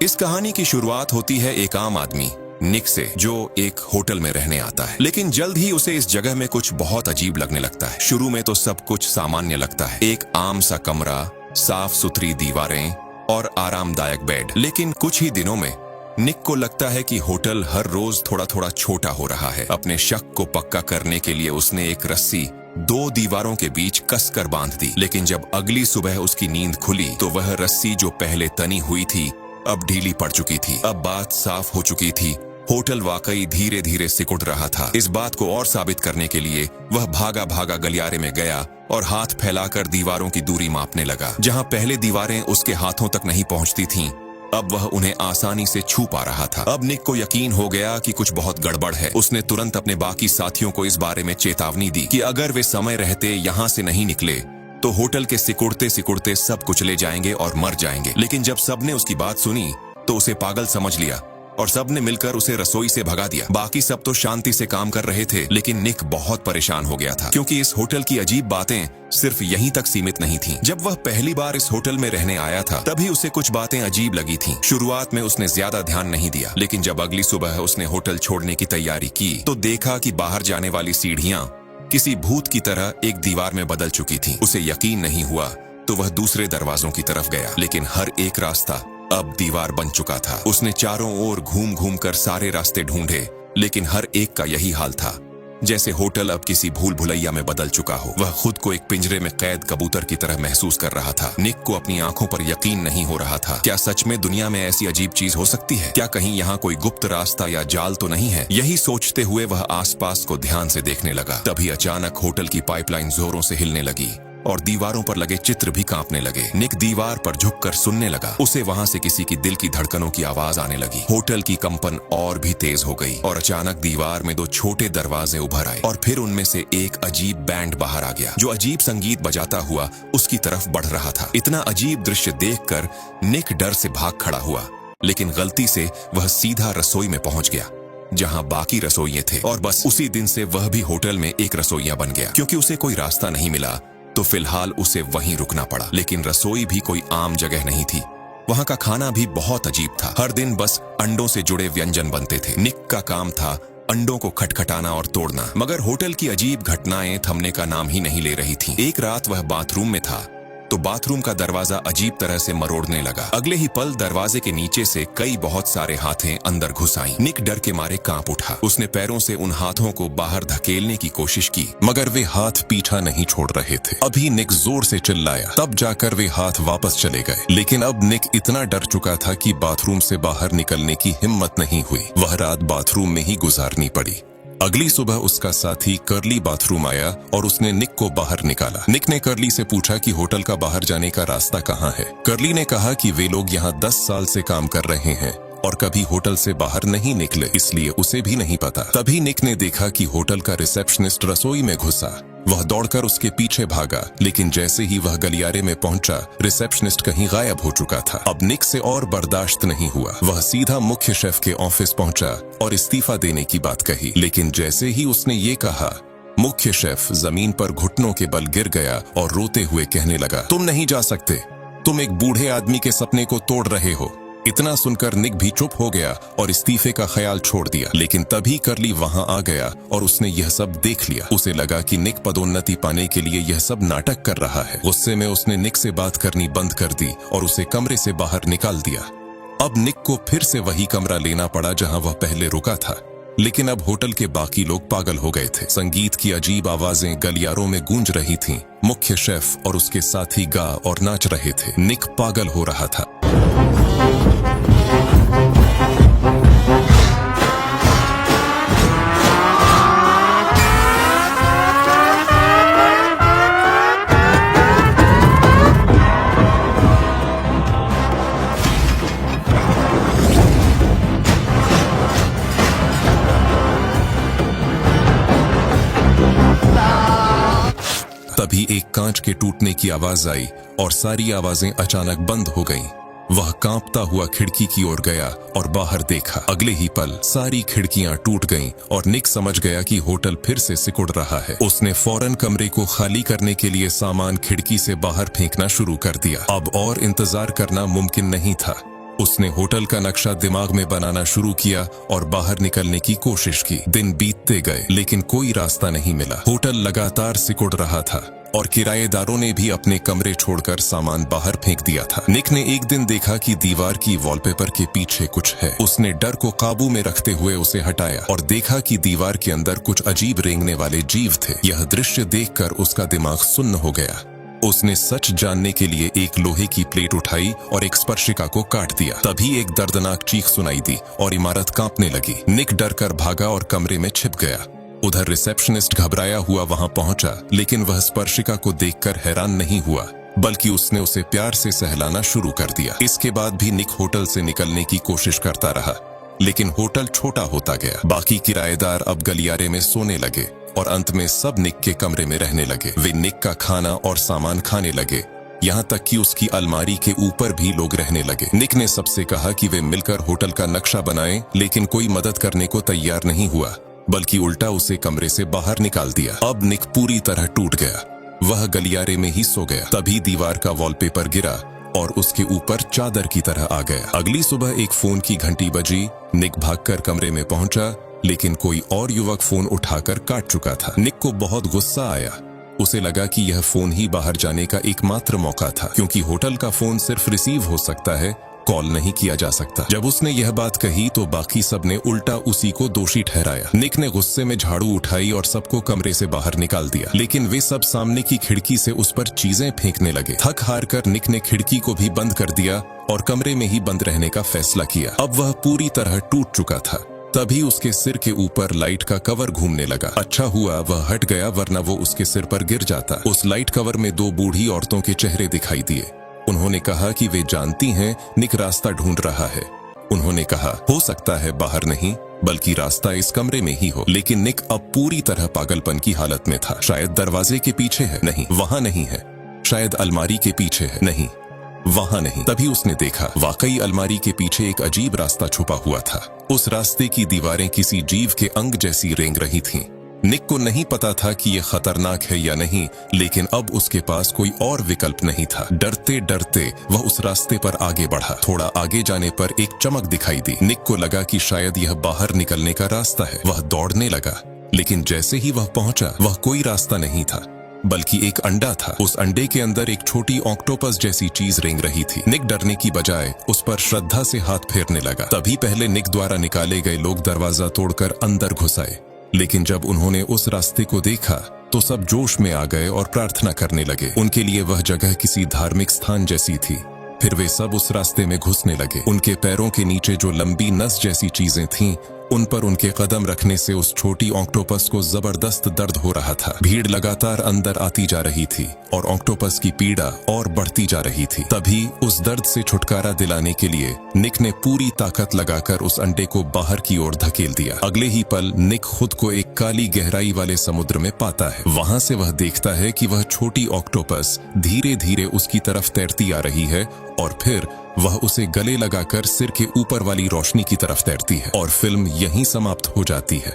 इस कहानी की शुरुआत होती है एक आम आदमी निक से, जो एक होटल में रहने आता है। लेकिन जल्द ही उसे इस जगह में कुछ बहुत अजीब लगने लगता है। शुरू में तो सब कुछ सामान्य लगता है, एक आम सा कमरा, साफ सुथरी दीवारें और आरामदायक बेड। लेकिन कुछ ही दिनों में निक को लगता है कि होटल हर रोज थोड़ा थोड़ा छोटा हो रहा है। अपने शक को पक्का करने के लिए उसने एक रस्सी दो दीवारों के बीच कसकर बांध दी। लेकिन जब अगली सुबह उसकी नींद खुली तो वह रस्सी जो पहले तनी हुई थी अब ढीली पड़ चुकी थी। अब बात साफ हो चुकी थी, होटल वाकई धीरे धीरे सिकुड़ रहा था। इस बात को और साबित करने के लिए वह भागा भागा गलियारे में गया और हाथ फैलाकर दीवारों की दूरी मापने लगा। जहां पहले दीवारें उसके हाथों तक नहीं पहुंचती थीं, अब वह उन्हें आसानी से छू पा रहा था। अब निक को यकीन हो गया कि कुछ बहुत गड़बड़ है। उसने तुरंत अपने बाकी साथियों को इस बारे में चेतावनी दी कि अगर वे समय रहते यहाँ से नहीं निकले तो होटल के सिकुड़ते सिकुड़ते सब कुचले जाएंगे और मर जाएंगे। लेकिन जब सबने उसकी बात सुनी तो उसे पागल समझ लिया और सबने मिलकर उसे रसोई से भगा दिया। बाकी सब तो शांति से काम कर रहे थे, लेकिन निक बहुत परेशान हो गया था, क्योंकि इस होटल की अजीब बातें सिर्फ यहीं तक सीमित नहीं थीं। जब वह पहली बार इस होटल में रहने आया था तभी उसे कुछ बातें अजीब लगी थीं। शुरुआत में उसने ज्यादा ध्यान नहीं दिया, लेकिन जब अगली सुबह उसने होटल छोड़ने की तैयारी की तो देखा कि बाहर जाने वाली सीढ़ियां किसी भूत की तरह एक दीवार में बदल चुकी थीं। उसे यकीन नहीं हुआ तो वह दूसरे दरवाजों की तरफ गया, लेकिन हर एक रास्ता अब दीवार बन चुका था। उसने चारों ओर घूम घूम कर सारे रास्ते ढूंढे, लेकिन हर एक का यही हाल था, जैसे होटल अब किसी भूल भुलैया में बदल चुका हो। वह खुद को एक पिंजरे में कैद कबूतर की तरह महसूस कर रहा था। निक को अपनी आंखों पर यकीन नहीं हो रहा था। क्या सच में दुनिया में ऐसी अजीब चीज हो सकती है? क्या कहीं यहाँ कोई गुप्त रास्ता या जाल तो नहीं है? यही सोचते हुए वह आसपास को ध्यान से देखने लगा। तभी अचानक होटल की पाइपलाइन जोरों से हिलने लगी और दीवारों पर लगे चित्र भी कांपने लगे। निक दीवार पर झुककर सुनने लगा। उसे वहां से किसी की दिल की धड़कनों की आवाज आने लगी। होटल की कंपन और भी तेज हो गई और अचानक दीवार में दो छोटे दरवाजे उभर आए और फिर उनमें से एक अजीब बैंड बाहर आ गया, जो अजीब संगीत बजाता हुआ उसकी तरफ बढ़ रहा था। इतना अजीब दृश्य देखकर निक डर से भाग खड़ा हुआ, लेकिन गलती से वह सीधा रसोई में पहुंच गया जहां बाकी रसोइये थे। और बस उसी दिन से वह भी होटल में एक रसोइया बन गया। क्योंकि उसे कोई रास्ता नहीं मिला तो फिलहाल उसे वहीं रुकना पड़ा। लेकिन रसोई भी कोई आम जगह नहीं थी। वहां का खाना भी बहुत अजीब था। हर दिन बस अंडों से जुड़े व्यंजन बनते थे। निक का काम था अंडों को खटखटाना और तोड़ना। मगर होटल की अजीब घटनाएं थमने का नाम ही नहीं ले रही थीं। एक रात वह बाथरूम में था तो बाथरूम का दरवाजा अजीब तरह से मरोड़ने लगा। अगले ही पल दरवाजे के नीचे से कई बहुत सारे हाथें अंदर घुस आईं। निक डर के मारे कांप उठा। उसने पैरों से उन हाथों को बाहर धकेलने की कोशिश की, मगर वे हाथ पीछा नहीं छोड़ रहे थे। अभी निक जोर से चिल्लाया, तब जाकर वे हाथ वापस चले गए। लेकिन अब निक इतना डर चुका था कि बाथरूम से बाहर निकलने की हिम्मत नहीं हुई। वह रात बाथरूम में ही गुजारनी पड़ी। अगली सुबह उसका साथी कर्ली बाथरूम आया और उसने निक को बाहर निकाला। निक ने कर्ली से पूछा कि होटल का बाहर जाने का रास्ता कहाँ है। कर्ली ने कहा कि वे लोग यहाँ 10 साल से काम कर रहे हैं और कभी होटल से बाहर नहीं निकले, इसलिए उसे भी नहीं पता। तभी निक ने देखा कि होटल का रिसेप्शनिस्ट रसोई में घुसा। वह दौड़कर उसके पीछे भागा, लेकिन जैसे ही वह गलियारे में पहुंचा, रिसेप्शनिस्ट कहीं गायब हो चुका था। अब निक से और बर्दाश्त नहीं हुआ। वह सीधा मुख्य शेफ के ऑफिस पहुंचा और इस्तीफा देने की बात कही। लेकिन जैसे ही उसने ये कहा, मुख्य शेफ जमीन पर घुटनों के बल गिर गया और रोते हुए कहने लगा, तुम नहीं जा सकते, तुम एक बूढ़े आदमी के सपने को तोड़ रहे हो। इतना सुनकर निक भी चुप हो गया और इस्तीफे का ख्याल छोड़ दिया। लेकिन तभी कर्ली वहां आ गया और उसने यह सब देख लिया। उसे लगा कि निक पदोन्नति पाने के लिए यह सब नाटक कर रहा है। गुस्से में उसने निक से बात करनी बंद कर दी और उसे कमरे से बाहर निकाल दिया। अब निक को फिर से वही कमरा लेना पड़ा जहां वह पहले रुका था। लेकिन अब होटल के बाकी लोग पागल हो गए थे। संगीत की अजीब आवाजें गलियारों में गूंज रही थीं। मुख्य शेफ और उसके साथी गा और नाच रहे थे। निक पागल हो रहा था। तभी एक कांच के टूटने की आवाज आई और सारी आवाजें अचानक बंद हो गईं। वह कांपता हुआ खिड़की की ओर गया और बाहर देखा। अगले ही पल सारी खिड़कियां टूट गईं और निक समझ गया कि होटल फिर से सिकुड़ रहा है। उसने फौरन कमरे को खाली करने के लिए सामान खिड़की से बाहर फेंकना शुरू कर दिया। अब और इंतजार करना मुमकिन नहीं था। उसने होटल का नक्शा दिमाग में बनाना शुरू किया और बाहर निकलने की कोशिश की। दिन बीतते गए लेकिन कोई रास्ता नहीं मिला। होटल लगातार सिकुड़ रहा था और किराएदारों ने भी अपने कमरे छोड़कर सामान बाहर फेंक दिया था। निक ने एक दिन देखा कि दीवार की वॉलपेपर के पीछे कुछ है। उसने डर को काबू में रखते हुए उसे हटाया और देखा कि दीवार के अंदर कुछ अजीब रेंगने वाले जीव थे। यह दृश्य देखकर उसका दिमाग सुन्न हो गया। उसने सच जानने के लिए एक लोहे की प्लेट उठाई और एक स्पर्शिका को काट दिया। तभी एक दर्दनाक चीख सुनाई दी और इमारत कांपने लगी। निक डर कर भागा और कमरे में छिप गया। उधर रिसेप्शनिस्ट घबराया हुआ वहां पहुंचा, लेकिन वह स्पर्शिका को देखकर हैरान नहीं हुआ, बल्कि उसने उसे प्यार से सहलाना शुरू कर दिया। इसके बाद भी निक होटल से निकलने की कोशिश करता रहा, लेकिन होटल छोटा होता गया। बाकी किराएदार अब गलियारे में सोने लगे और अंत में सब निक के कमरे में रहने लगे। वे निक का खाना और सामान खाने लगे, यहाँ तक कि उसकी अलमारी के ऊपर भी लोग रहने लगे। निक ने सबसे कहा कि वे मिलकर होटल का नक्शा बनाएं, लेकिन कोई मदद करने को तैयार नहीं हुआ, बल्कि उल्टा उसे कमरे से बाहर निकाल दिया। अब निक पूरी तरह टूट गया। वह गलियारे में ही सो गया। तभी दीवार का वॉलपेपर गिरा और उसके ऊपर चादर की तरह आ गया। अगली सुबह एक फोन की घंटी बजी। निक भागकर कमरे में पहुंचा, लेकिन कोई और युवक फोन उठाकर काट चुका था। निक को बहुत गुस्सा आया। उसे लगा कि यह फोन ही बाहर जाने का एकमात्र मौका था, क्योंकि होटल का फोन सिर्फ रिसीव हो सकता है, कॉल नहीं किया जा सकता। जब उसने यह बात कही तो बाकी सब ने उल्टा उसी को दोषी ठहराया। निक ने गुस्से में झाड़ू उठाई और सबको कमरे से बाहर निकाल दिया, लेकिन वे सब सामने की खिड़की से उस पर चीजें फेंकने लगे। थक हार कर निक ने खिड़की को भी बंद कर दिया और कमरे में ही बंद रहने का फैसला किया। अब वह पूरी तरह टूट चुका था। तभी उसके सिर के ऊपर लाइट का कवर घूमने लगा। अच्छा हुआ वह हट गया, वरना वो उसके सिर पर गिर जाता। उस लाइट कवर में दो बूढ़ी औरतों के चेहरे दिखाई दिए। उन्होंने कहा कि वे जानती हैं निक रास्ता ढूंढ रहा है। उन्होंने कहा, हो सकता है बाहर नहीं, बल्कि रास्ता इस कमरे में ही हो। लेकिन निक अब पूरी तरह पागलपन की हालत में था। शायद दरवाजे के पीछे है, नहीं वहां नहीं है। शायद अलमारी के पीछे है, नहीं वहां नहीं। तभी उसने देखा, वाकई अलमारी के पीछे एक अजीब रास्ता छुपा हुआ था। उस रास्ते की दीवारें किसी जीव के अंग जैसी रेंग रही थीं। निक को नहीं पता था कि यह खतरनाक है या नहीं, लेकिन अब उसके पास कोई और विकल्प नहीं था। डरते डरते वह उस रास्ते पर आगे बढ़ा। थोड़ा आगे जाने पर एक चमक दिखाई दी। निक को लगा कि शायद यह बाहर निकलने का रास्ता है। वह दौड़ने लगा, लेकिन जैसे ही वह पहुंचा, वह कोई रास्ता नहीं था, बल्कि एक अंडा था। उस अंडे के अंदर एक छोटी ऑक्टोपस जैसी चीज रेंग रही थी। निक डरने की बजाय उस पर श्रद्धा से हाथ फेरने लगा। तभी पहले निक द्वारा निकाले गए लोग दरवाजा तोड़कर अंदर घुस आए, लेकिन जब उन्होंने उस रास्ते को देखा तो सब जोश में आ गए और प्रार्थना करने लगे। उनके लिए वह जगह किसी धार्मिक स्थान जैसी थी। फिर वे सब उस रास्ते में घुसने लगे। उनके पैरों के नीचे जो लंबी नस जैसी चीजें थीं, उन पर उनके कदम रखने से उस छोटी ऑक्टोपस को जबरदस्त दर्द हो रहा था। भीड़ लगातार अंदर आती जा रही थी और ऑक्टोपस की पीड़ा और बढ़ती जा रही थी। तभी उस दर्द से छुटकारा दिलाने के लिए निक ने पूरी ताकत लगाकर उस अंडे को बाहर की ओर धकेल दिया। अगले ही पल निक खुद को एक काली गहराई वाले समुद्र में पाता है। वहां से वह देखता है कि वह छोटी ऑक्टोपस धीरे धीरे उसकी तरफ तैरती आ रही है और फिर वह उसे गले लगाकर सिर के ऊपर वाली रोशनी की तरफ तैरती है और फिल्म यहीं समाप्त हो जाती है।